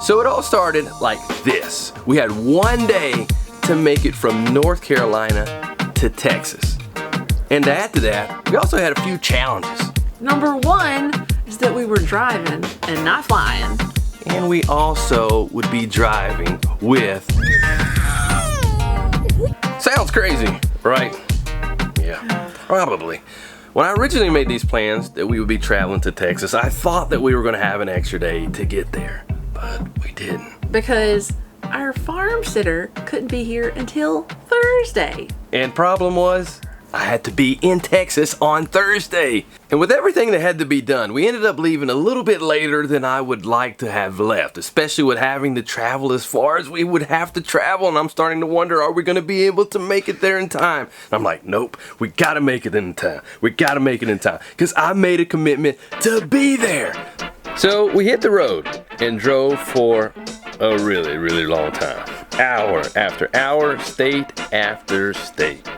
So it all started like this. We had one day to make it from North Carolina to Texas. And to add to that, we also had a few challenges. Number one is that we were driving and not flying. And we also would be driving with... Sounds crazy, right? Yeah, probably. When I originally made these plans that we would be traveling to Texas, I thought that we were going to have an extra day to get there, but we didn't. Because our farm sitter couldn't be here until Thursday. And problem was, I had to be in Texas on Thursday. And with everything that had to be done, we ended up leaving a little bit later than I would like to have left, especially with having to travel as far as we would have to travel. And I'm starting to wonder, are we going to be able to make it there in time? And I'm like, nope, we got to make it in time. We got to make it in time because I made a commitment to be there. So we hit the road and drove for a really, really long time. Hour after hour, state after state.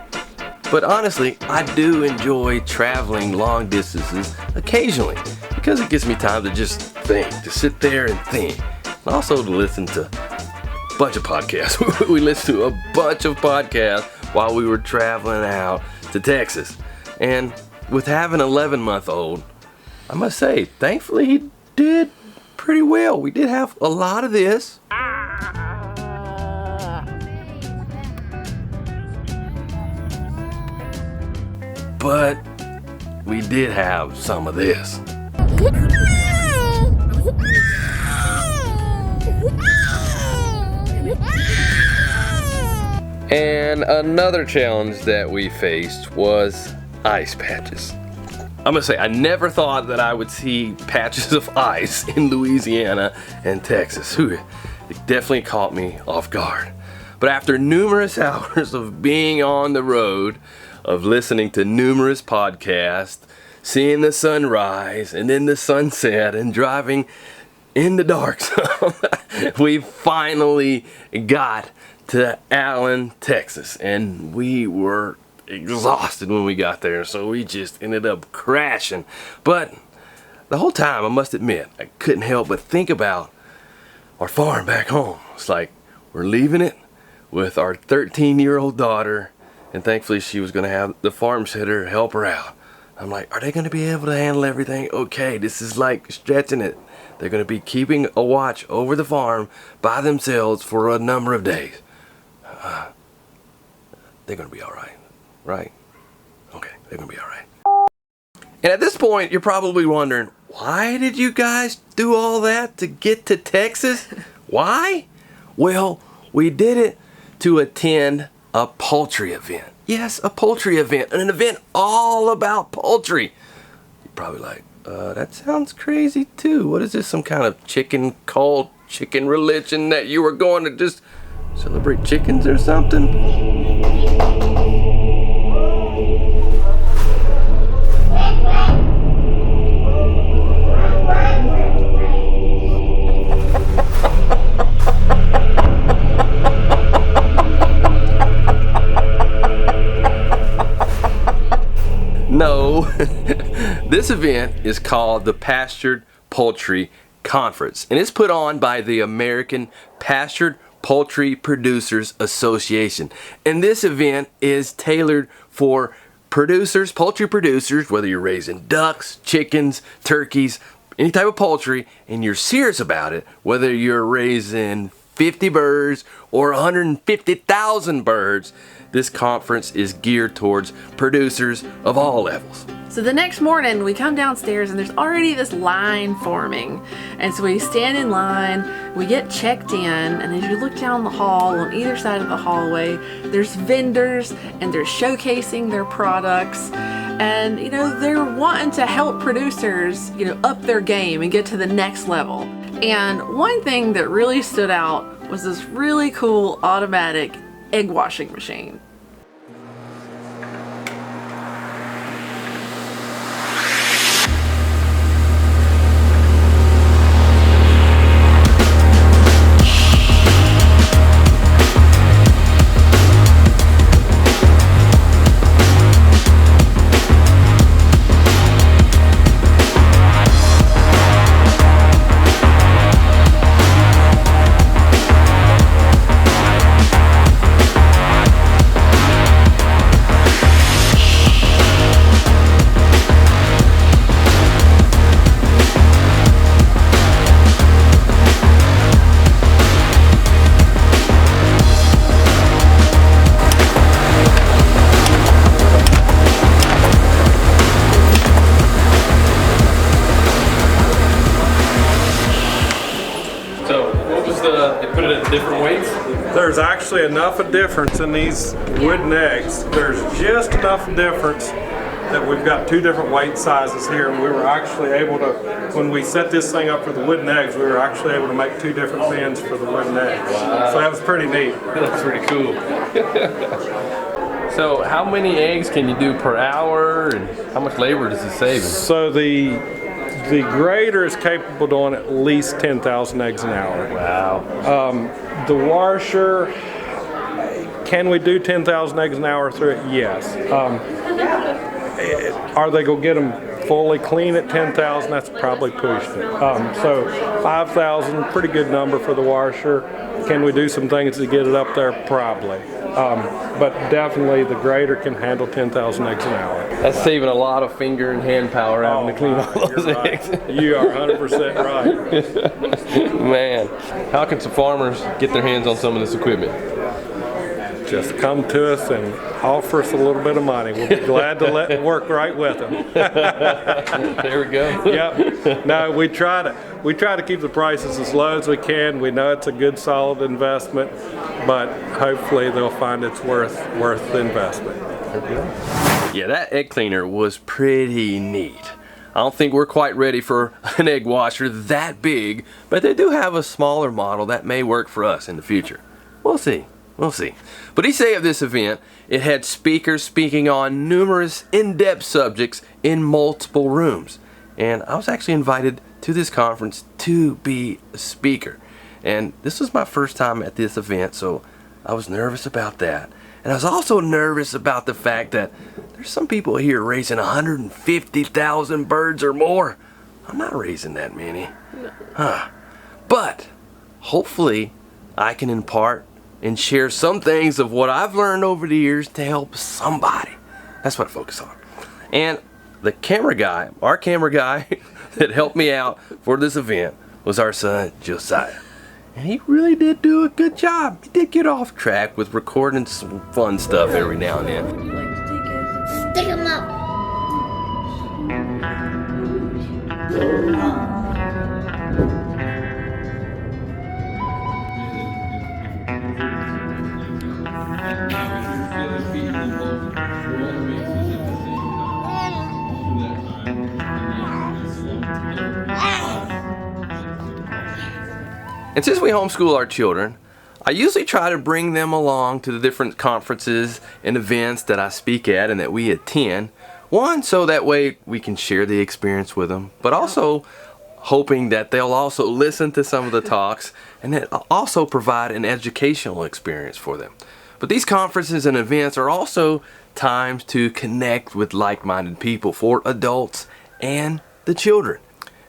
But honestly, I do enjoy traveling long distances occasionally because it gives me time to just think, to sit there and think. And also to listen to a bunch of podcasts. We listened to a bunch of podcasts while we were traveling out to Texas. And with having an 11-month-old, I must say, thankfully he did pretty well. We did have a lot of this. But we did have some of this. And another challenge that we faced was ice patches. I'm gonna say, I never thought that I would see patches of ice in Louisiana and Texas. It definitely caught me off guard. But after numerous hours of being on the road, of listening to numerous podcasts, seeing the sunrise and then the sunset and driving in the dark zone, we finally got to Allen, Texas. And we were exhausted when we got there, so we just ended up crashing. But the whole time, I must admit, I couldn't help but think about our farm back home. It's like we're leaving it with our 13-year-old daughter, and thankfully she was going to have the farm sitter help her out. I'm like, are they going to be able to handle everything? Okay, this is like stretching it. They're going to be keeping a watch over the farm by themselves for a number of days. They're going to be all right, right? Okay, they're going to be all right. And at this point, you're probably wondering, why did you guys do all that to get to Texas? Why? Well, we did it to attend a poultry event. Yes, a poultry event, an event all about poultry. You're probably like, that sounds crazy too. What is this, some kind of chicken cult, chicken religion that you were going to just celebrate chickens or something? No, this event is called the Pastured Poultry Conference, and it's put on by the American Pastured Poultry Producers Association. And this event is tailored for producers, poultry producers, whether you're raising ducks, chickens, turkeys, any type of poultry, and you're serious about it, whether you're raising 50 birds or 150,000 birds. This conference is geared towards producers of all levels. So the next morning we come downstairs and there's already this line forming. And so we stand in line, we get checked in, and as you look down the hall, on either side of the hallway, there's vendors and they're showcasing their products. And, they're wanting to help producers, up their game and get to the next level. And one thing that really stood out was this really cool automatic egg washing machine. they put it at different weights? There's actually enough of difference in these wooden eggs. There's just enough difference that we've got 2 different weight sizes here, and we were actually able to, when we set this thing up for the wooden eggs, we were actually able to make 2 different bins for the wooden eggs. Wow. So that was pretty neat. That's pretty cool. So how many eggs can you do per hour, and how much labor does it save? So the grader is capable of doing at least 10,000 eggs an hour. Wow. The washer, can we do 10,000 eggs an hour through it? Yes. Are they going to get them fully clean at 10,000? That's probably pushed it. So 5,000, pretty good number for the washer. Can we do some things to get it up there? Probably. But definitely the grader can handle 10,000 eggs an hour. That's saving a lot of finger and hand power having to clean all those eggs. You are 100% right. Man, how can some farmers get their hands on some of this equipment? Just come to us and offer us a little bit of money. We'll be glad to let work right with them. There we go. Yep. No, we try to keep the prices as low as we can. We know it's a good, solid investment, but hopefully they'll find it's worth the investment. Yeah, that egg cleaner was pretty neat. I don't think we're quite ready for an egg washer that big, but they do have a smaller model that may work for us in the future. We'll see. We'll see. But he say of this event, it had speakers speaking on numerous in-depth subjects in multiple rooms. And I was actually invited to this conference to be a speaker. And this was my first time at this event, so I was nervous about that. And I was also nervous about the fact that there's some people here raising 150,000 birds or more. I'm not raising that many. But hopefully I can impart and share some things of what I've learned over the years to help somebody. That's what I focus on. And the camera guy, our camera guy that helped me out for this event was our son, Josiah. And he really did do a good job. He did get off track with recording some fun stuff every now and then. Would you like to take it? Stick him up. And since we homeschool our children, I usually try to bring them along to the different conferences and events that I speak at and that we attend. One, so that way we can share the experience with them, but also hoping that they'll also listen to some of the talks and that also provide an educational experience for them. But these conferences and events are also times to connect with like-minded people for adults and the children.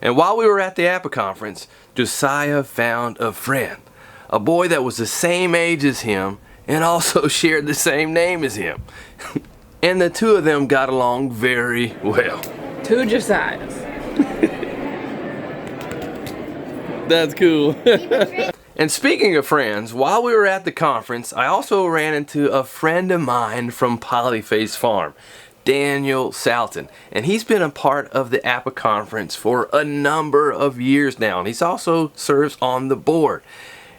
And while we were at the APPA Conference, Josiah found a friend, a boy that was the same age as him and also shared the same name as him. And the two of them got along very well. 2 Josiahs. That's cool. And speaking of friends, while we were at the conference, I also ran into a friend of mine from Polyface Farm, Daniel Salton, and he's been a part of the APPA Conference for a number of years now, and he's also serves on the board.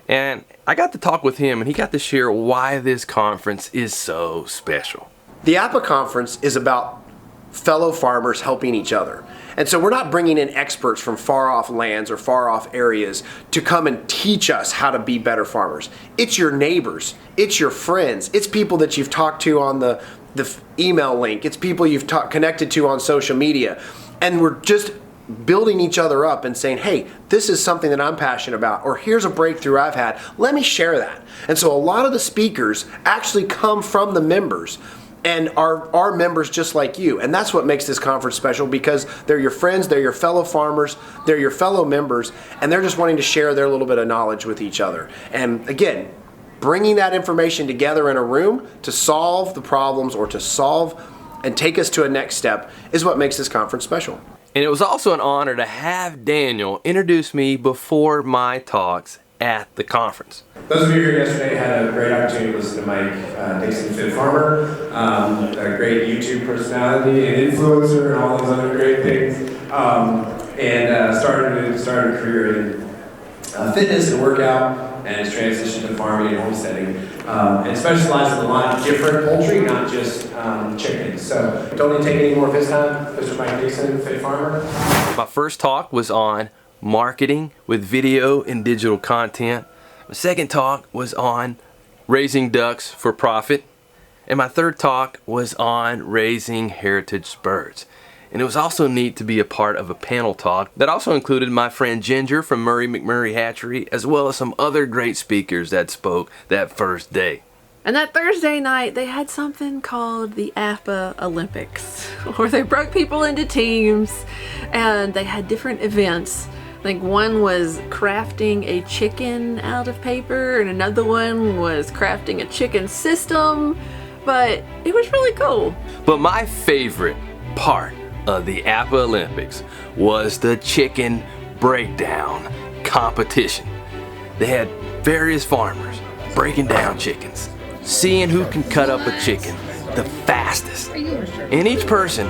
And I got to talk with him, and he got to share why this conference is so special. The APPA Conference is about fellow farmers helping each other. And so we're not bringing in experts from far off lands or far off areas to come and teach us how to be better farmers. It's your neighbors, it's your friends, it's people that you've talked to on the email link, it's people you've connected to on social media. And we're just building each other up and saying, hey, this is something that I'm passionate about, or here's a breakthrough I've had, let me share that. And so a lot of the speakers actually come from the members and are members just like you. And that's what makes this conference special, because they're your friends, they're your fellow farmers, they're your fellow members, and they're just wanting to share their little bit of knowledge with each other. And again, bringing that information together in a room to solve the problems or to solve and take us to a next step is what makes this conference special. And it was also an honor to have Daniel introduce me before my talks at the conference. Those of you here yesterday had a great opportunity to listen to Mike Dixon, Fit Farmer, a great YouTube personality and influencer and all those other great things, and started a career in fitness and workout. and has transitioned to farming and homesteading, and specializes in a lot of different poultry, not just chickens. So don't need to take any more of his time. Mr. Mike Dixon, Fit Farmer. My first talk was on marketing with video and digital content. My second talk was on raising ducks for profit. And my third talk was on raising heritage birds. And it was also neat to be a part of a panel talk that also included my friend Ginger from Murray McMurray Hatchery, as well as some other great speakers that spoke that first day. And that Thursday night, they had something called the APPA Olympics, where they broke people into teams and they had different events. I think one was crafting a chicken out of paper and another one was crafting a chicken system, but it was really cool. But my favorite part of the APPA Olympics was the chicken breakdown competition. They had various farmers breaking down chickens, seeing who can cut up a chicken the fastest. And each person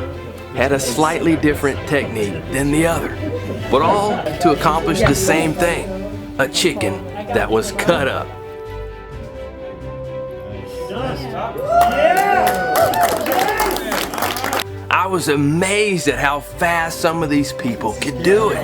had a slightly different technique than the other, but all to accomplish the same thing, a chicken that was cut up. I was amazed at how fast some of these people could do it.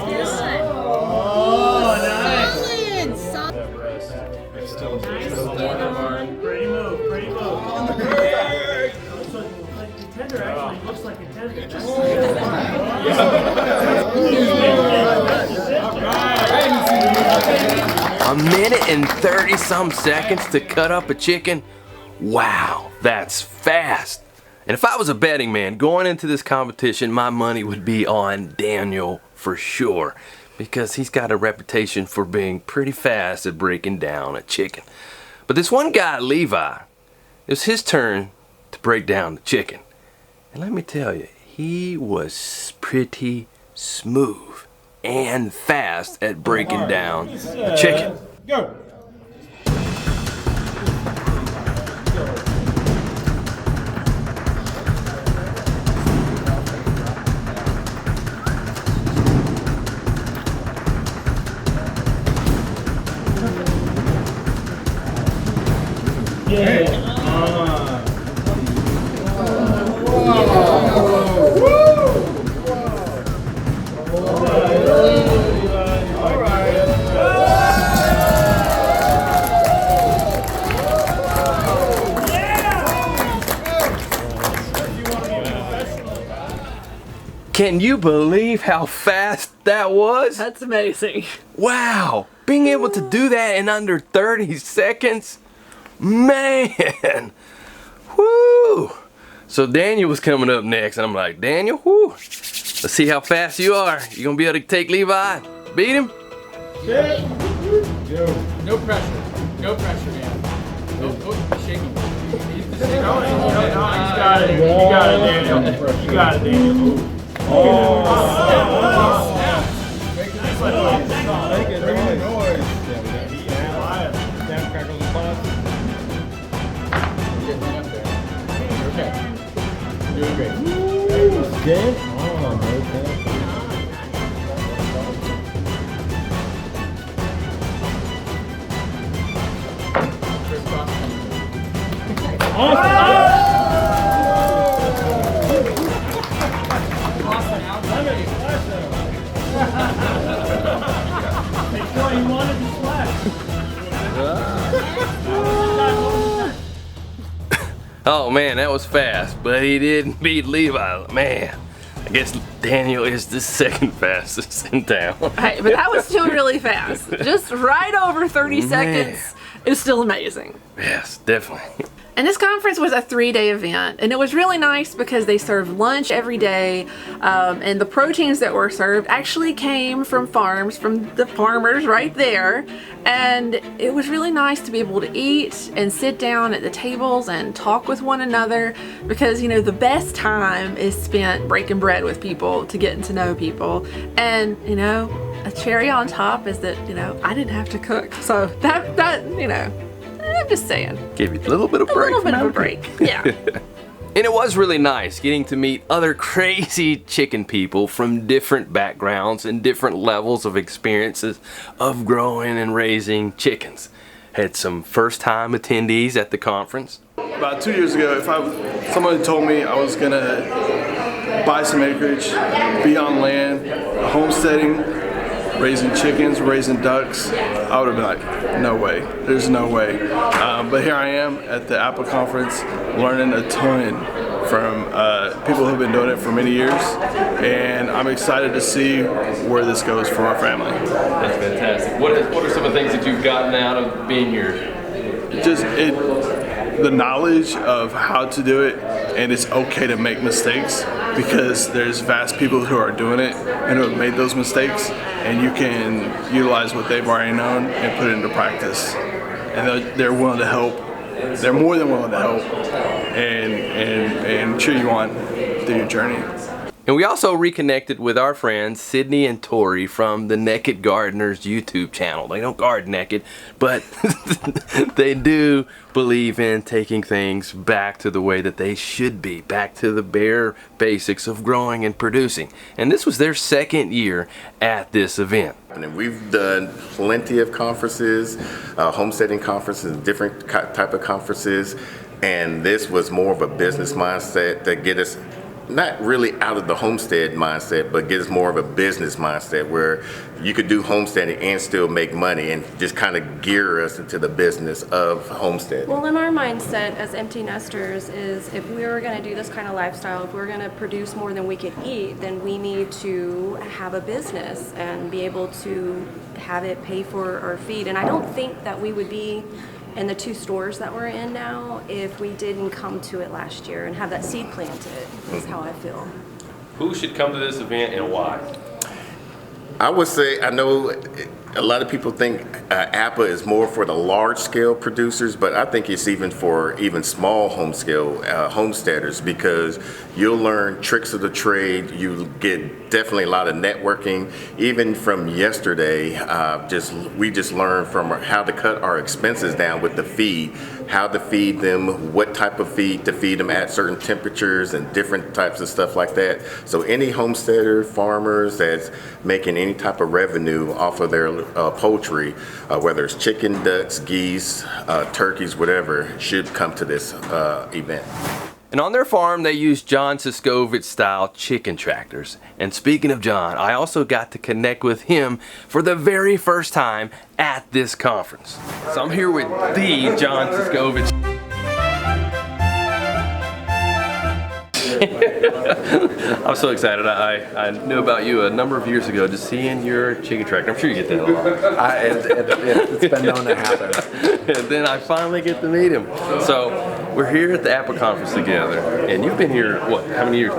A minute and 30 some seconds to cut up a chicken? Wow, that's fast. And if I was a betting man going into this competition, my money would be on Daniel for sure, because he's got a reputation for being pretty fast at breaking down a chicken. But this one guy, Levi, it was his turn to break down the chicken. And let me tell you, he was pretty smooth and fast at breaking down a chicken. Go! Can you believe how fast that was? That's amazing. Wow, being able to do that in under 30 seconds? Man, whoo. So Daniel was coming up next, and I'm like, Daniel, whoo, let's see how fast you are. You gonna be able to take Levi, beat him? No pressure. No pressure, man. Oh, shaking. You got it. You got it, Daniel. You got it, Daniel. Make it noise. Snap, crackles, and pops. Getting right up there. Okay. Doing great. Good? Oh, okay. Awesome! Oh man, that was fast, but he didn't beat Levi. Man, I guess Daniel is the second fastest in town. Hey, but that was still really fast. Just right over 30 seconds is still amazing. Yes, definitely. And this conference was a 3-day event, and it was really nice because they served lunch every day, and the proteins that were served actually came from farms, from the farmers right there, and it was really nice to be able to eat and sit down at the tables and talk with one another, because, you know, the best time is spent breaking bread with people, to getting to know people. And, you know, a cherry on top is that, you know, I didn't have to cook, so that you know, I'm just saying. Give you a little bit of break. A little bit of a break, yeah. And it was really nice getting to meet other crazy chicken people from different backgrounds and different levels of experiences of growing and raising chickens. Had some first-time attendees at the conference. About 2 years ago, if somebody told me I was gonna buy some acreage, be on land, homesteading, raising chickens, raising ducks, I would have been like, no way, there's no way. But here I am at the APPA Conference, learning a ton from people who've been doing it for many years, and I'm excited to see where this goes for our family. That's fantastic. What are some of the things that you've gotten out of being here? Just the knowledge of how to do it, and it's okay to make mistakes because there's vast people who are doing it and who have made those mistakes, and you can utilize what they've already known and put it into practice. And they're willing to help. They're more than willing to help and cheer you on through your journey. And we also reconnected with our friends Sydney and Tori from the Naked Gardeners YouTube channel. They don't garden naked, but they do believe in taking things back to the way that they should be, back to the bare basics of growing and producing. And this was their second year at this event. And we've done plenty of conferences, homesteading conferences, different type of conferences, and this was more of a business mindset that get us not really out of the homestead mindset, but get us more of a business mindset where you could do homesteading and still make money, and just kind of gear us into the business of homesteading. Well, in our mindset as empty nesters is if we were going to do this kind of lifestyle, if we're going to produce more than we could eat, then we need to have a business and be able to have it pay for our feed. And I don't think that we would be in the 2 stores that we're in now if we didn't come to it last year and have that seed planted, is how I feel. Who should come to this event and why? I would say, I know a lot of people think APPA is more for the large scale producers, but I think it's even for small home scale homesteaders, because you'll learn tricks of the trade. You get definitely a lot of networking. Even from yesterday, we just learned from how to cut our expenses down with the feed, how to feed them, what type of feed to feed them at certain temperatures and different types of stuff like that. So any homesteader, farmers that's making any type of revenue off of their poultry, whether it's chicken, ducks, geese, turkeys, whatever, should come to this event. And on their farm, they use John Siskovich-style chicken tractors. And speaking of John, I also got to connect with him for the very first time at this conference. So I'm here with the John Siskovich. I'm so excited. I knew about you a number of years ago, just seeing your chicken tractor. I'm sure you get that a lot. It's been known to happen. And then I finally get to meet him. So we're here at the APPA Conference together, and you've been here, what, how many years?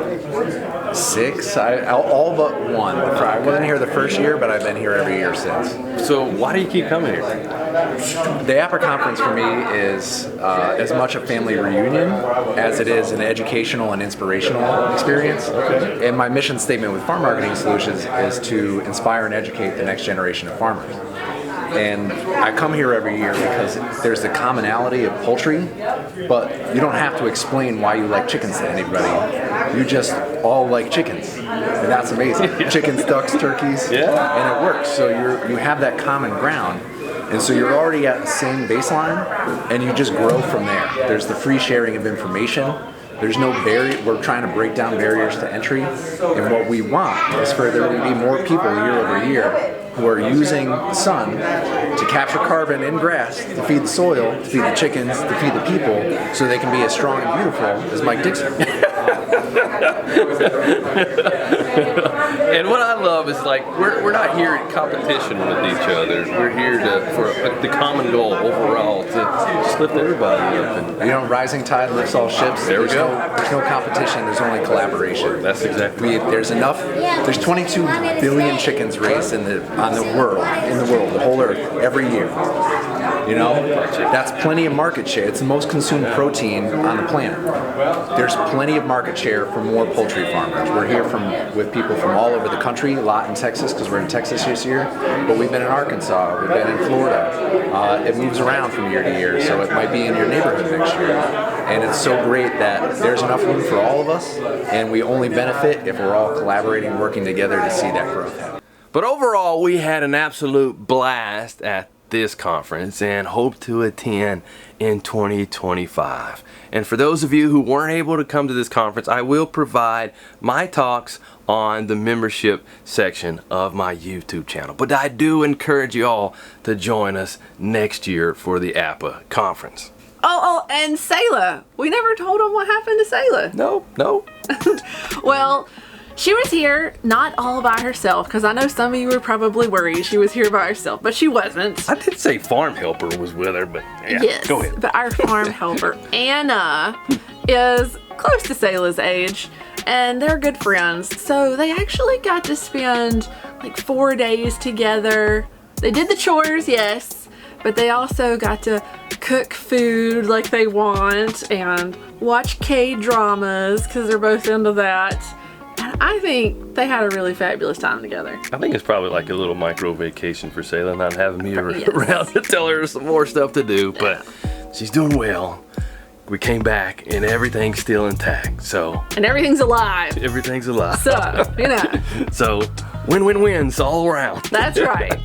6, all but 1. I wasn't here the first year, but I've been here every year since. So why do you keep coming here? The APPA Conference for me is as much a family reunion as it is an educational and inspirational experience. Okay. And my mission statement with Farm Marketing Solutions is to inspire and educate the next generation of farmers. And I come here every year because there's the commonality of poultry, but you don't have to explain why you like chickens to anybody. You just all like chickens, and that's amazing. Chickens, ducks, turkeys, and it works. So you have that common ground, and so you're already at the same baseline, and you just grow from there. There's the free sharing of information. There's no barrier. We're trying to break down barriers to entry, and what we want is for there to be more people year over year who are using the sun to capture carbon in grass, to feed the soil, to feed the chickens, to feed the people, so they can be as strong and beautiful as Mike Dixon. And what I love is, like, we're not here in competition with each other. We're here for the common goal overall to just lift everybody up. And, rising tide lifts all ships. There we go. There's no competition. There's only collaboration. That's exactly. There's enough. There's 22 billion chickens raised in the world, the whole earth, every year. You know, that's plenty of market share. It's the most consumed protein on the planet. There's plenty of market share for more poultry farmers. We're here with people from all over the country, a lot in Texas because we're in Texas this year, but we've been in Arkansas, we've been in Florida. It moves around from year to year, so it might be in your neighborhood next year. And it's so great that there's enough room for all of us, and we only benefit if we're all collaborating, working together to see that growth happen. But overall, we had an absolute blast at this conference and hope to attend in 2025. And for those of you who weren't able to come to this conference, I will provide my talks on the membership section of my YouTube channel. But I do encourage you all to join us next year for the APPA conference. Oh, and Sayla. We never told them what happened to Sayla. No. Well, she was here not all by herself, because I know some of you were probably worried she was here by herself, but she wasn't. I did say farm helper was with her, but yeah, yes, go ahead. But our farm helper, Anna, is close to Sayla's age, and they're good friends. So they actually got to spend like 4 days together. They did the chores, yes, but they also got to cook food like they want and watch K-dramas because they're both into that. And I think they had a really fabulous time together. I think it's probably like a little micro vacation for Sayla, not having me around to tell her some more stuff to do, but she's doing well. We came back and everything's still intact, so. And everything's alive. Everything's alive. So, you know. So, win-win-wins all around. That's right.